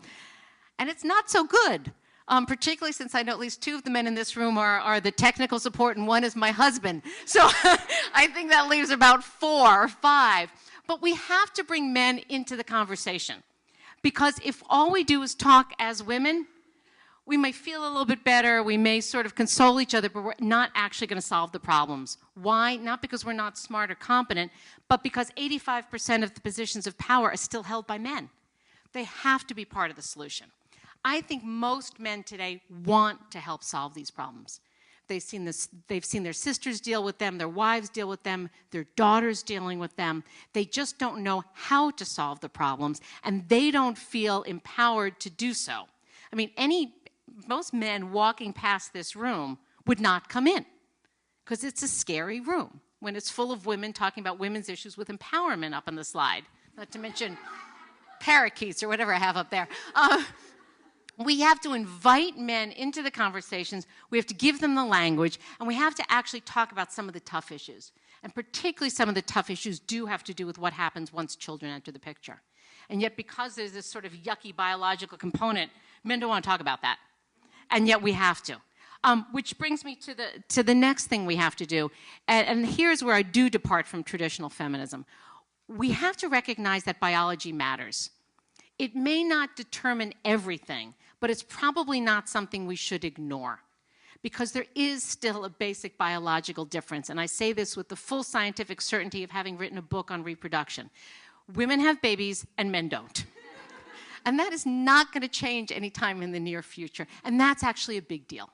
And it's not so good, particularly since I know at least two of the men in this room are the technical support and one is my husband. So I think that leaves about 4 or 5. But we have to bring men into the conversation. Because if all we do is talk as women, we may feel a little bit better, we may sort of console each other, but we're not actually going to solve the problems. Why? Not because we're not smart or competent, but because 85% of the positions of power are still held by men. They have to be part of the solution. I think most men today want to help solve these problems. They've seen their sisters deal with them, their wives deal with them, their daughters dealing with them. They just don't know how to solve the problems, and they don't feel empowered to do so. I mean, most men walking past this room would not come in because it's a scary room when it's full of women talking about women's issues with empowerment up on the slide, not to mention parakeets or whatever I have up there. We have to invite men into the conversations, we have to give them the language, and we have to actually talk about some of the tough issues. And particularly some of the tough issues do have to do with what happens once children enter the picture. And yet because there's this sort of yucky biological component, men don't want to talk about that. And yet we have to. Which brings me to the next thing we have to do. And here's where I do depart from traditional feminism. We have to recognize that biology matters. It may not determine everything, but it's probably not something we should ignore because there is still a basic biological difference. And I say this with the full scientific certainty of having written a book on reproduction. Women have babies and men don't. And that is not going to change anytime in the near future. And that's actually a big deal.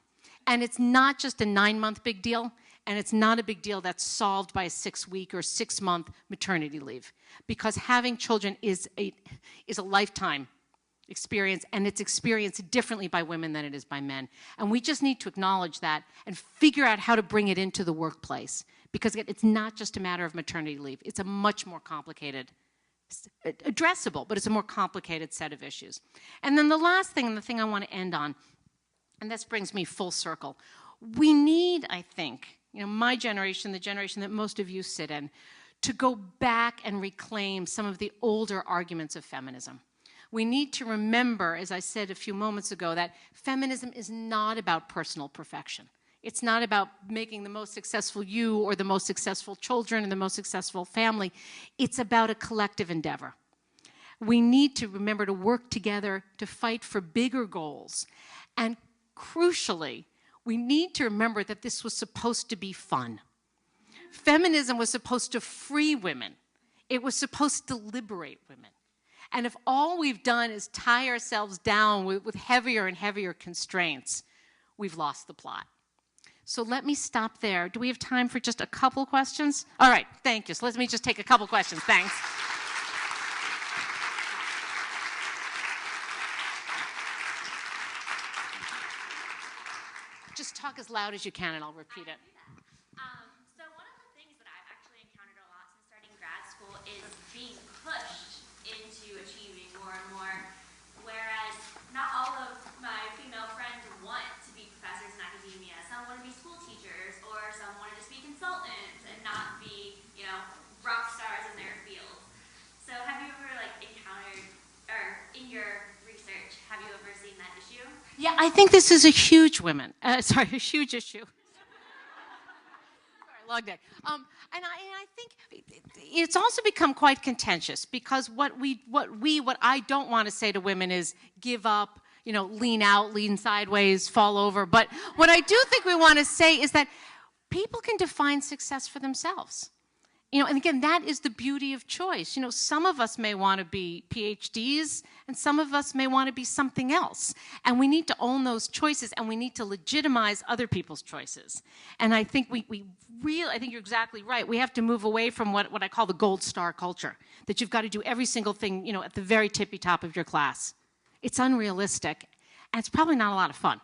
And it's not just a 9-month big deal, and it's not a big deal that's solved by a 6-week or 6-month maternity leave. Because having children is a lifetime experience, and it's experienced differently by women than it is by men. And we just need to acknowledge that and figure out how to bring it into the workplace. Because it's not just a matter of maternity leave. It's a much more complicated, addressable, but it's a more complicated set of issues. And then the last thing, and the thing I want to end on, and this brings me full circle. We need, I think, my generation, the generation that most of you sit in, to go back and reclaim some of the older arguments of feminism. We need to remember, as I said a few moments ago, that feminism is not about personal perfection. It's not about making the most successful you or the most successful children or the most successful family. It's about a collective endeavor. We need to remember to work together to fight for bigger goals. And crucially, we need to remember that this was supposed to be fun. Feminism was supposed to free women. It was supposed to liberate women. And if all we've done is tie ourselves down with heavier and heavier constraints, we've lost the plot. So let me stop there. Do we have time for just a couple questions? All right, thank you. So let me just take a couple questions. Thanks. Just talk as loud as you can and I'll repeat it. So one of the things that I've actually encountered a lot since starting grad school is being pushed into achieving more and more, whereas not all of my female friends want to be professors in academia. Some want to be school teachers, or some want to just be consultants and not be, rock stars in their field. So have you ever encountered, or in your research, have you ever seen that issue? Yeah, I think this is a huge a huge issue. Sorry, long day. And I think it's also become quite contentious because what I don't want to say to women is give up, lean out, lean sideways, fall over. But what I do think we want to say is that people can define success for themselves. And again, that is the beauty of choice. Some of us may want to be PhDs, and some of us may want to be something else. And we need to own those choices, and we need to legitimize other people's choices. And I think I think you're exactly right. We have to move away from what I call the gold star culture, that you've got to do every single thing, at the very tippy top of your class. It's unrealistic, and it's probably not a lot of fun.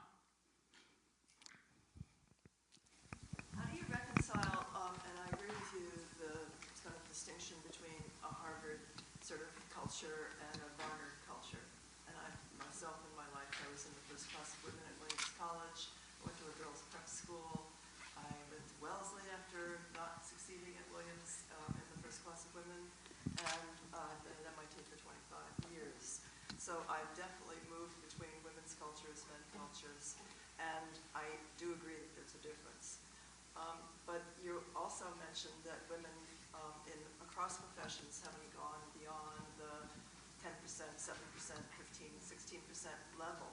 How do you reconcile, and I agree with you, the kind of distinction between a Harvard sort of culture and a Barnard culture? And I, myself in my life, I was in the first class of women at Williams College, went to a girls' prep school. I went to Wellesley after not succeeding at Williams in the first class of women, and been at MIT for 25 years. So I've definitely moved between women's cultures, men's cultures, and I do agree that there's a difference. But you also mentioned that women across professions haven't gone beyond the 10%, 7%, 15%, 16% level,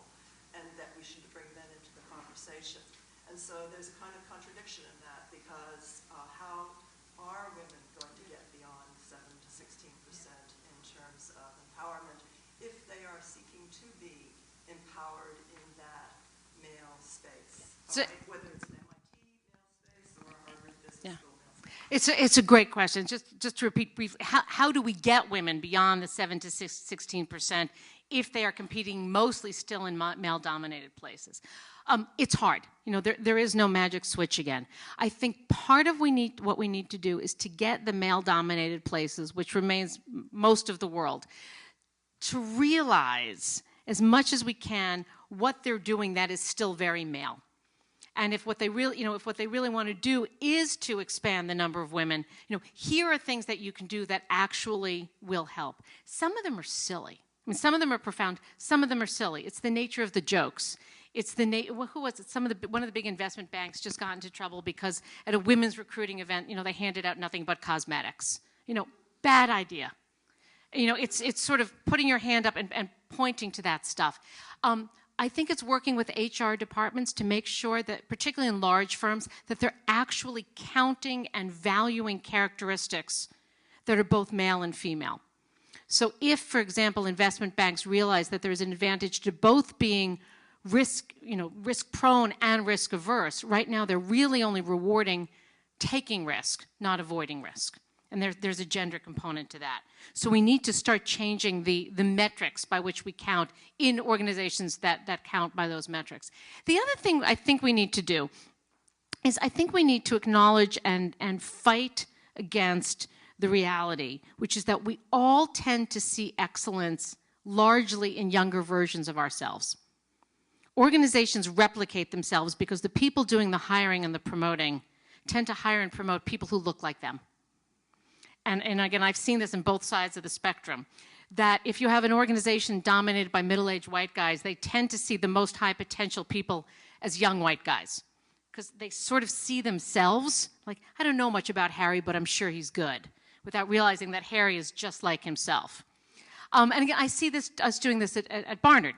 and that we should bring men into the conversation. And so there's a kind of contradiction in that, because how are women going to get beyond 7 to 16% in terms of empowerment if they are seeking to be empowered in that male space, So, whether it's an MIT male space or a Harvard Business School male space? It's a great question. Just to repeat briefly, how do we get women beyond the 7 to 16% if they are competing mostly still in male-dominated places? It's hard. There is no magic switch again. I think part of what we need to do is to get the male-dominated places, which remains most of the world, to realize as much as we can what they're doing that is still very male. And if what they really want to do is to expand the number of women, here are things that you can do that actually will help. Some of them are silly. I mean, some of them are profound. Some of them are silly. It's the nature of the jokes. It's who was it? One of the big investment banks just got into trouble because at a women's recruiting event, they handed out nothing but cosmetics. Bad idea. It's sort of putting your hand up and pointing to that stuff. I think it's working with HR departments to make sure that, particularly in large firms, that they're actually counting and valuing characteristics that are both male and female. So if, for example, investment banks realize that there's an advantage to both being risk-prone and risk-averse, right now they're really only rewarding taking risk, not avoiding risk. And there's a gender component to that. So we need to start changing the metrics by which we count in organizations that count by those metrics. The other thing I think we need to do is I think we need to acknowledge and fight against the reality, which is that we all tend to see excellence largely in younger versions of ourselves. Organizations replicate themselves because the people doing the hiring and the promoting tend to hire and promote people who look like them. And again, I've seen this on both sides of the spectrum. that if you have an organization dominated by middle-aged white guys, they tend to see the most high potential people as young white guys, because they sort of see themselves like, I don't know much about Harry, but I'm sure he's good, without realizing that Harry is just like himself. And again, I see us doing this at Barnard.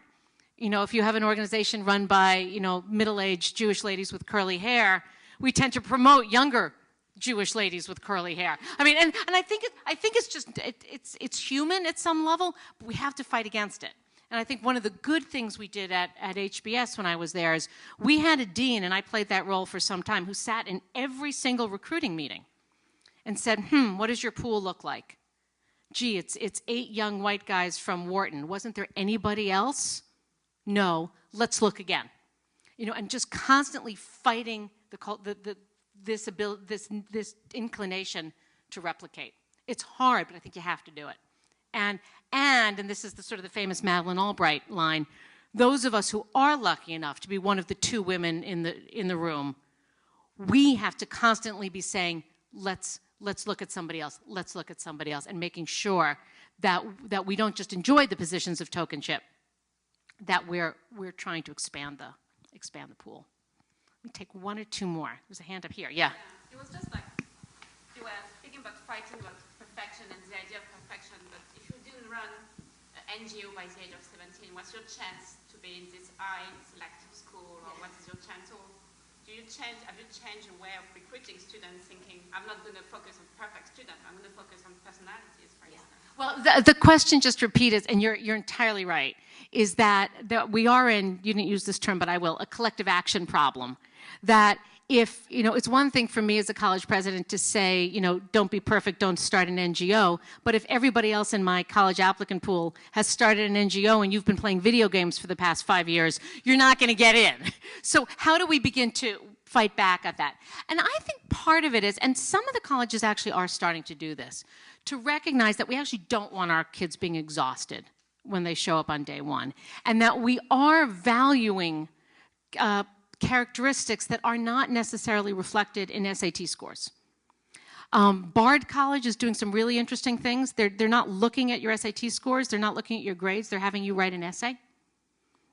You know, if you have an organization run by, you know, middle-aged Jewish ladies with curly hair, we tend to promote younger Jewish ladies with curly hair. I mean, and I think it's just, it's human at some level, but we have to fight against it. And I think one of the good things we did at HBS when I was there is we had a dean, and I played that role for some time, who sat in every single recruiting meeting and said, what does your pool look like? Gee, it's 8 young white guys from Wharton. Wasn't there anybody else? No, let's look again. You know, and just constantly fighting this inclination to replicate. It's hard, but I think you have to do it. And this is the sort of the famous Madeleine Albright line, those of us who are lucky enough to be one of the 2 women in the room, we have to constantly be saying, let's look at somebody else, let's look at somebody else, and making sure that we don't just enjoy the positions of tokenship, that we're trying to expand the pool. Let me take 1 or 2 more. There's a hand up here. Yeah. It was just like you were speaking about fighting about perfection and the idea of perfection, but if you didn't run an NGO by the age of 17, what's your chance to be in this high selective school, or what is your chance? Or have you changed your way of recruiting students, thinking, I'm not going to focus on perfect students, I'm going to focus on personalities, for instance? Well, the question, just repeat it, and you're entirely right, is that we are in, you didn't use this term, but I will, a collective action problem. That if, you know, it's one thing for me as a college president to say, you know, don't be perfect, don't start an NGO, but if everybody else in my college applicant pool has started an NGO and you've been playing video games for the past 5 years, you're not going to get in. So how do we begin to fight back at that? And I think part of it is, and some of the colleges actually are starting to do this, to recognize that we actually don't want our kids being exhausted when they show up on day 1, and that we are valuing characteristics that are not necessarily reflected in SAT scores. Barnard College is doing some really interesting things. They're not looking at your SAT scores, they're not looking at your grades, they're having you write an essay,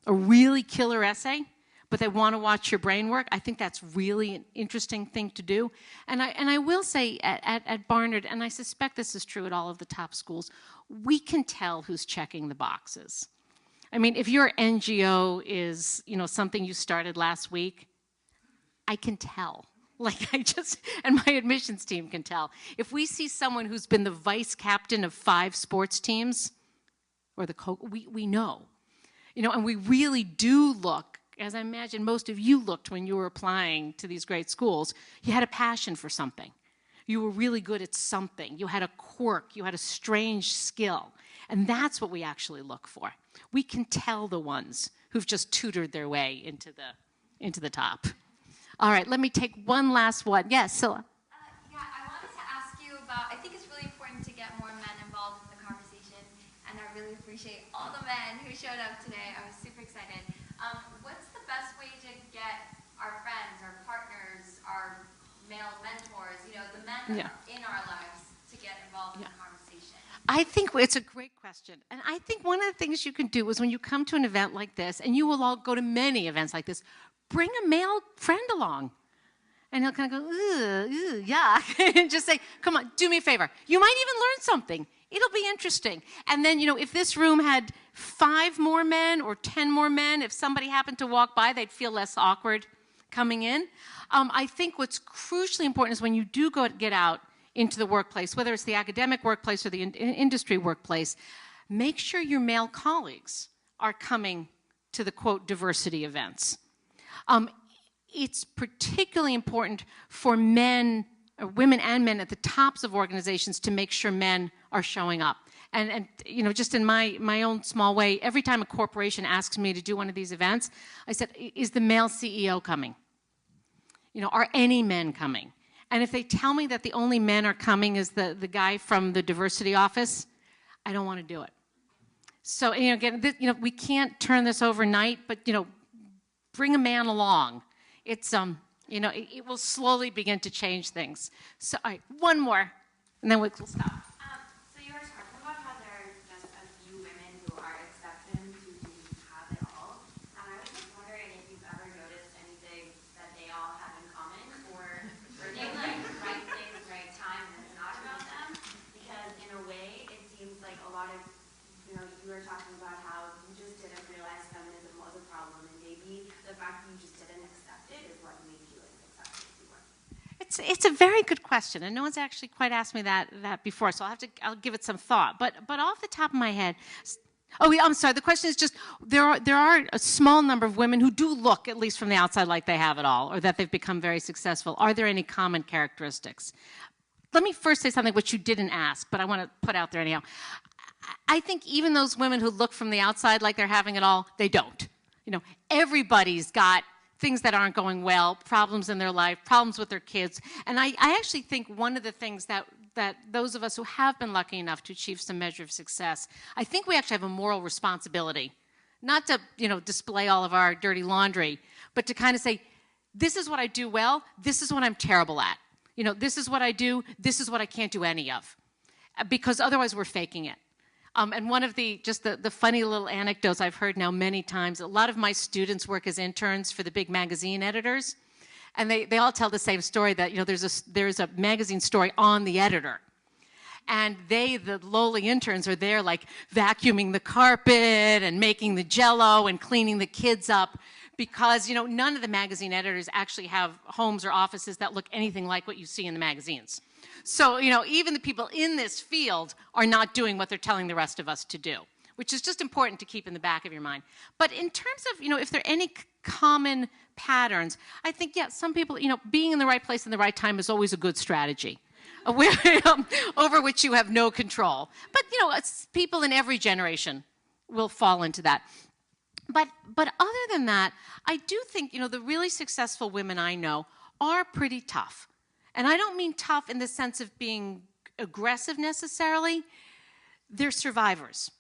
a really killer essay, but they want to watch your brain work. I think that's really an interesting thing to do. And I will say at Barnard, and I suspect this is true at all of the top schools, we can tell who's checking the boxes. I mean, if your NGO is, you know, something you started last week, I can tell. Like and my admissions team can tell. If we see someone who's been the vice captain of 5 sports teams, or we know. You know, and we really do look, as I imagine most of you looked when you were applying to these great schools, you had a passion for something. You were really good at something. You had a quirk. You had a strange skill. And that's what we actually look for. We can tell the ones who've just tutored their way into the top. All right, let me take one last one. Yes, Scylla. Yeah, I wanted to ask you about, I think it's really important to get more men involved in the conversation, and I really appreciate all the men who showed up today. I was super excited. What's the best way to get our friends, our partners, our male mentors, you know, the men in our lives to get involved in the conversation? I think it's a great question. And I think one of the things you can do is when you come to an event like this, and you will all go to many events like this, bring a male friend along. And he'll kind of go, yeah, and just say, come on, do me a favor. You might even learn something. It'll be interesting. And then, you know, if this room had 5 more men or 10 more men, if somebody happened to walk by, they'd feel less awkward coming in. I think what's crucially important is when you do get out into the workplace, whether it's the academic workplace or the industry workplace, make sure your male colleagues are coming to the, quote, diversity events. It's particularly important for men, or women and men at the tops of organizations to make sure men are showing up. And you know, just in my own small way, every time a corporation asks me to do one of these events, I said, is the male CEO coming? You know, are any men coming? And if they tell me that the only men are coming is the guy from the diversity office, I don't want to do it. So, you know, again, we can't turn this overnight, but, you know, bring a man along. It's, you know, it will slowly begin to change things. So, all right, one more, and then we'll stop. So you were talking about how there are just a it's a very good question, and no one's actually quite asked me that before, so I'll give it some thought. But off the top of my head, oh yeah, I'm sorry. The question is just there are a small number of women who do look, at least from the outside, like they have it all, or that they've become very successful. Are there any common characteristics? Let me first say something which you didn't ask, but I want to put out there anyhow. I think even those women who look from the outside like they're having it all, they don't. You know, everybody's got things that aren't going well, problems in their life, problems with their kids. And I actually think one of the things that those of us who have been lucky enough to achieve some measure of success, I think we actually have a moral responsibility, not to, you know, display all of our dirty laundry, but to kind of say, this is what I do well, this is what I'm terrible at. You know, this is what I do, this is what I can't do any of. Because otherwise we're faking it. And one of the funny little anecdotes I've heard now many times, a lot of my students work as interns for the big magazine editors, and they all tell the same story that, you know, there's a magazine story on the editor. And the lowly interns, are there like vacuuming the carpet and making the Jell-O and cleaning the kids up because, you know, none of the magazine editors actually have homes or offices that look anything like what you see in the magazines. So, you know, even the people in this field are not doing what they're telling the rest of us to do, which is just important to keep in the back of your mind. But in terms of, you know, if there are any common patterns, I think, yeah, some people, you know, being in the right place in the right time is always a good strategy, over which you have no control. But, you know, people in every generation will fall into that. But other than that, I do think, you know, the really successful women I know are pretty tough. And I don't mean tough in the sense of being aggressive necessarily. They're survivors.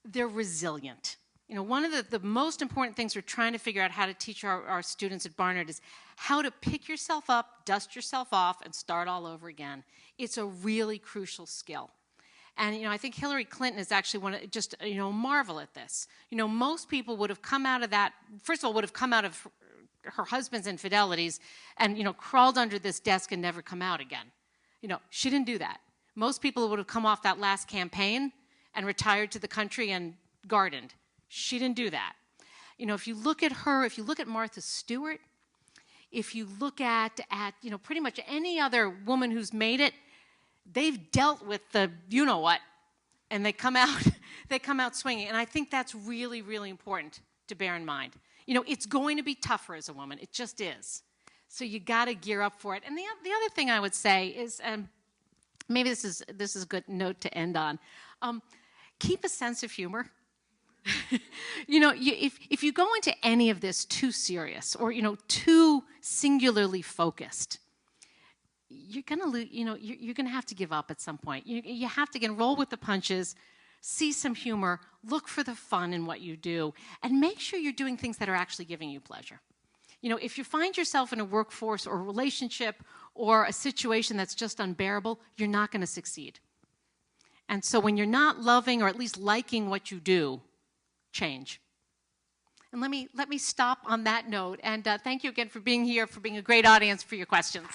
They're resilient. You know, one of the most important things we're trying to figure out how to teach our students at Barnard is how to pick yourself up, dust yourself off, and start all over again. It's a really crucial skill. And, you know, I think Hillary Clinton is actually just, you know, marvel at this. You know, most people would have come out of that, first of all, would have come out of her husband's infidelities and, you know, crawled under this desk and never come out again. You know, she didn't do that. Most people would have come off that last campaign and retired to the country and gardened. She didn't do that. You know, if you look at her, if you look at Martha Stewart, if you look at you know, pretty much any other woman who's made it, they've dealt with the you-know-what, and they come out swinging. And I think that's really, really important to bear in mind. You know, it's going to be tougher as a woman. It just is. So you got to gear up for it. And the other thing I would say is, maybe this is a good note to end on. Keep a sense of humor. You know, if you go into any of this too serious or, you know, too singularly focused, you're gonna have to give up at some point. You have to, again, roll with the punches. See some humor, look for the fun in what you do, and make sure you're doing things that are actually giving you pleasure. You know, if you find yourself in a workforce or a relationship or a situation that's just unbearable, you're not going to succeed. And so when you're not loving or at least liking what you do, change. And let me stop on that note, and thank you again for being here, for being a great audience, for your questions.